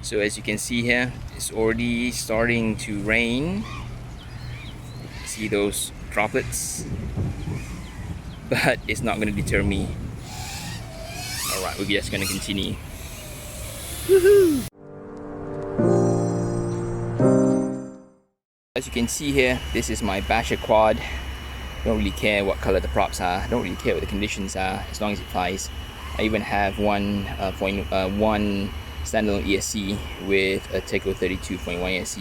So as you can see here, it's already starting to rain. See those droplets? But it's not going to deter me. Alright, we're just going to continue. Woohoo! As you can see here, this is my basher quad. Don't really care what color the props are, don't really care what the conditions are, as long as it flies. I even have one standalone ESC with a Teco 32.1 ESC.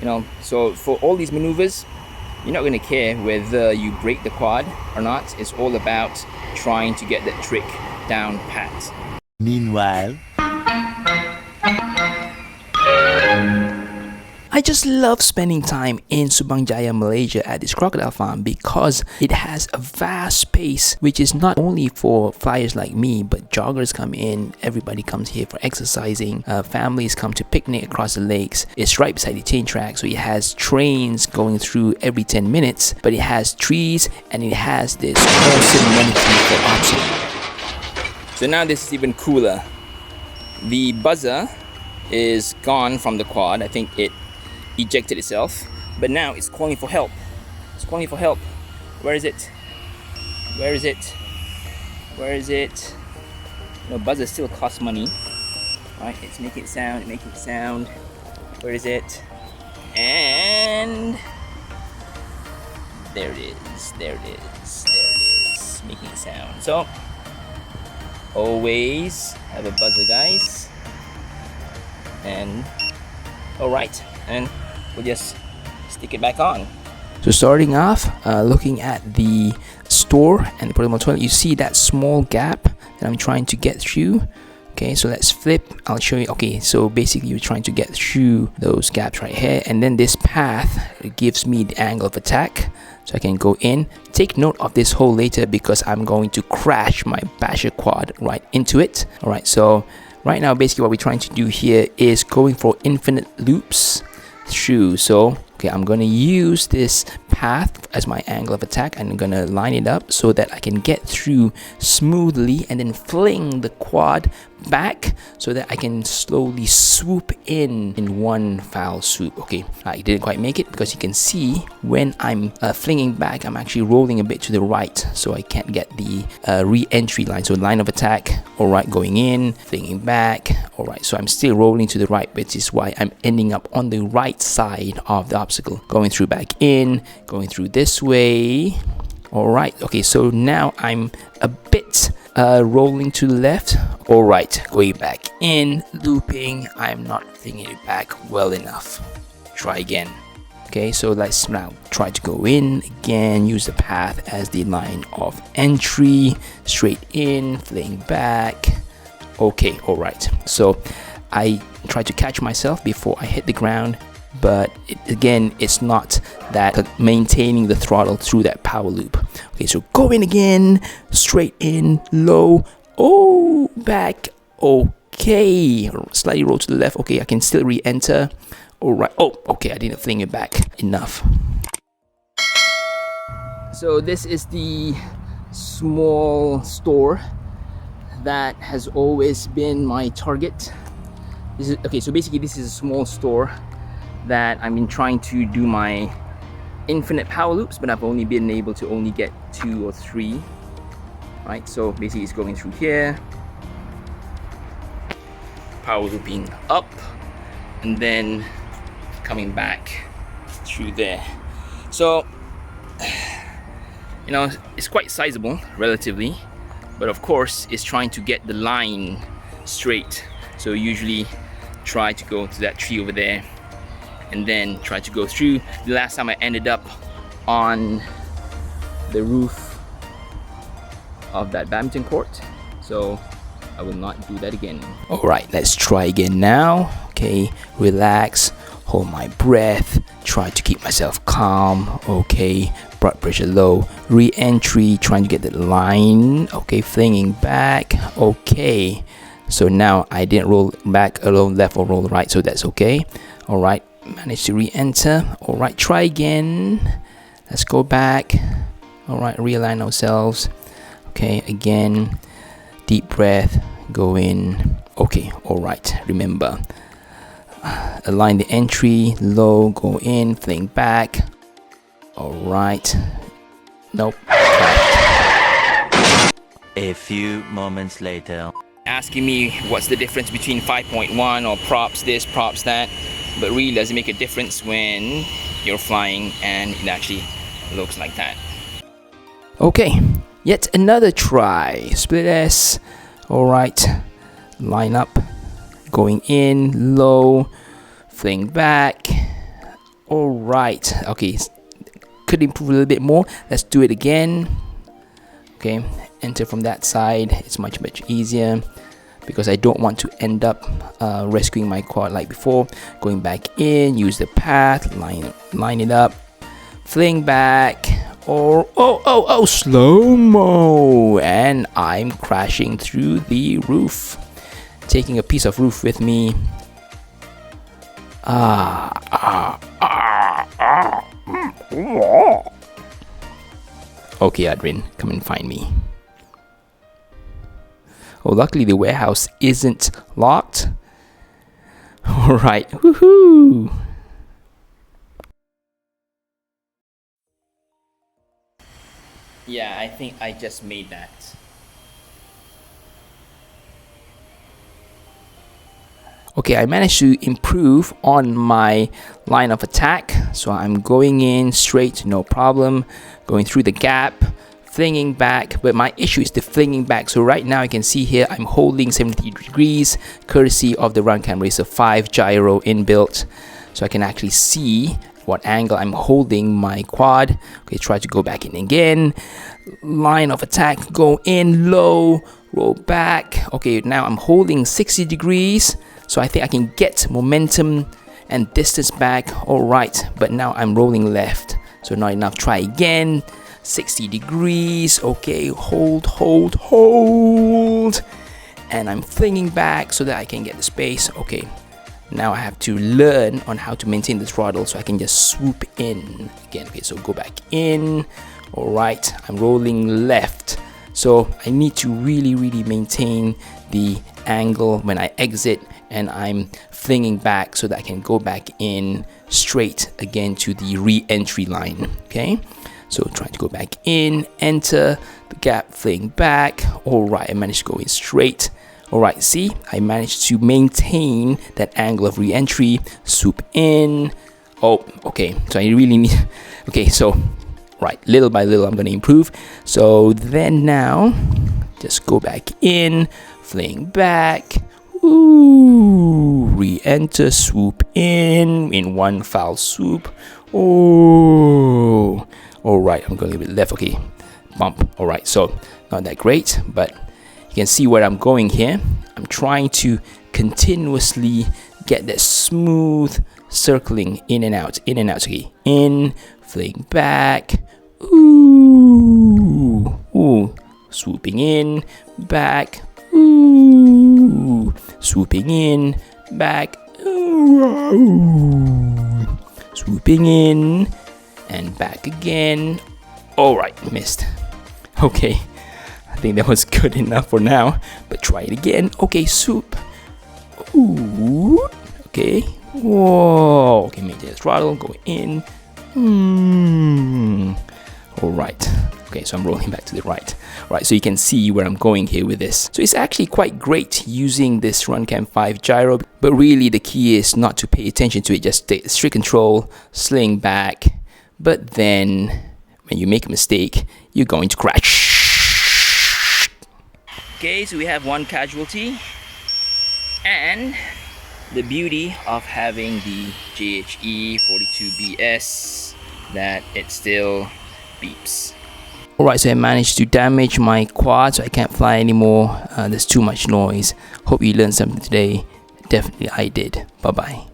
You know, so for all these maneuvers, you're not going to care whether you break the quad or not. It's all about trying to get that trick down pat. Meanwhile, I just love spending time in Subang Jaya, Malaysia at this crocodile farm because it has a vast space which is not only for flyers like me, but joggers come in, everybody comes here for exercising, families come to picnic across the lakes. It's right beside the train track, so it has trains going through every 10 minutes, but it has trees and it has this awesome amenity for obstacle. So now this is even cooler. The buzzer is gone from the quad. I think it ejected itself, but now it's calling for help. It's calling for help. Where is it? Where is it? Where is it? You know, buzzer still costs money, right? It's making it sound, making it sound. Where is it? And there it is. There it is. There it is. Making it sound. So always have a buzzer, guys. And all right, and we'll just stick it back on. So starting off, looking at the store and the portable toilet, you see that small gap that I'm trying to get through. Okay, so let's flip. I'll show you. Okay, so basically you're trying to get through those gaps right here, and then this path, it gives me the angle of attack, so I can go in. Take note of this hole later because I'm going to crash my basher quad right into it. All right, so right now basically what we're trying to do here is going for infinite loops through. So okay, I'm going to use this path as my angle of attack, and I'm going to line it up so that I can get through smoothly and then fling the quad back so that I can slowly swoop in one foul swoop. Okay, I didn't quite make it because you can see when I'm flinging back, I'm actually rolling a bit to the right, so I can't get the re-entry line. So line of attack, all right, going in, flinging back, all right, so I'm still rolling to the right, which is why I'm ending up on the right side of the obstacle, going through back in, going through this way. All right, okay, so now I'm a bit rolling to the left. All right, going back in, looping. I'm not thinking it back well enough. Try again. Okay, so let's now try to go in again, use the path as the line of entry, straight in, fling back. Okay, all right, so I try to catch myself before I hit the ground, but again, it's not that maintaining the throttle through that power loop. Okay, so go in again, straight in, low, oh, back, okay, slightly roll to the left. Okay, I can still re-enter. All right, oh, okay, I didn't fling it back enough. So this is the small store that has always been my target. This is okay, so basically this is a small store that I've been trying to do my infinite power loops, but I've only been able to only get 2 or 3, right? So basically it's going through here, power looping up, and then coming back through there. So you know, it's quite sizable relatively, but of course it's trying to get the line straight. So usually try to go to that tree over there and then try to go through. The last time I ended up on the roof of that badminton court, so I will not do that again. All right, let's try again now. Okay, relax, hold my breath, try to keep myself calm. Okay, blood pressure low, re-entry, trying to get the line. Okay, flinging back. Okay, so now I didn't roll back alone, left or roll right, so that's okay. All right, managed to re-enter. All right, try again. Let's go back. All right, realign ourselves. Okay, again, deep breath, go in. Okay, alright, remember, align the entry, low, go in, fling back. Alright, nope. A few moments later. Asking me what's the difference between 5.1 or props this, props that, but really does it make a difference when you're flying and it actually looks like that. Okay, yet another try. Split S. Alright, line up, going in, low, fling back. Alright, okay, could improve a little bit more. Let's do it again. Okay, enter from that side. It's much easier because I don't want to end up rescuing my quad like before. Going back in, use the path, line it up, fling back, or oh, slow-mo, and I'm crashing through the roof, taking a piece of roof with me. Okay, Adrian, come and find me. Oh, luckily the warehouse isn't locked. Alright, woohoo! Yeah, I think I just made that. Okay, I managed to improve on my line of attack. So I'm going in straight, no problem. Going through the gap, flinging back. But my issue is the flinging back. So right now you can see here I'm holding 70 degrees, courtesy of the Runcam Racer 5 gyro inbuilt. So I can actually see what angle I'm holding my quad. Okay, try to go back in again. Line of attack, go in low, roll back. Okay, now I'm holding 60 degrees. So I think I can get momentum and distance back. Alright, but now I'm rolling left. So not enough. Try again. 60 degrees. Okay, hold. And I'm flinging back so that I can get the space. Okay, now I have to learn on how to maintain the throttle so I can just swoop in again. Okay, so go back in. Alright, I'm rolling left. So I need to really maintain the angle when I exit, and I'm flinging back so that I can go back in straight again to the re-entry line. Okay, so trying to go back in, enter the gap, fling back. Alright, I managed to go in straight. Alright, see, I managed to maintain that angle of re-entry, swoop in. Oh, okay, so I really need, okay, so right, little by little I'm going to improve. So then now just go back in, fling back, ooh, re-enter, swoop in one foul swoop. Oh, all right, I'm going a little bit left. Okay, bump. All right, so not that great, but you can see where I'm going here. I'm trying to continuously get that smooth circling in and out. Okay, in, fling back, ooh, swooping in, back, ooh, swooping in, back, ooh, swooping in, and back again. Alright, missed. Okay, I think that was good enough for now, but try it again. Okay, swoop, ooh, okay, whoa, okay, maintain the throttle, go in, alright. Okay, so I'm rolling back to the right. Right, so you can see where I'm going here with this. So it's actually quite great using this Runcam 5 gyro, but really the key is not to pay attention to it. Just take strict control, sling back, but then when you make a mistake, you're going to crash. Okay, so we have one casualty, and the beauty of having the JHE 42BS that it still beeps. Alright, so I managed to damage my quad, so I can't fly anymore. There's too much noise. Hope you learned something today. Definitely I did. Bye bye.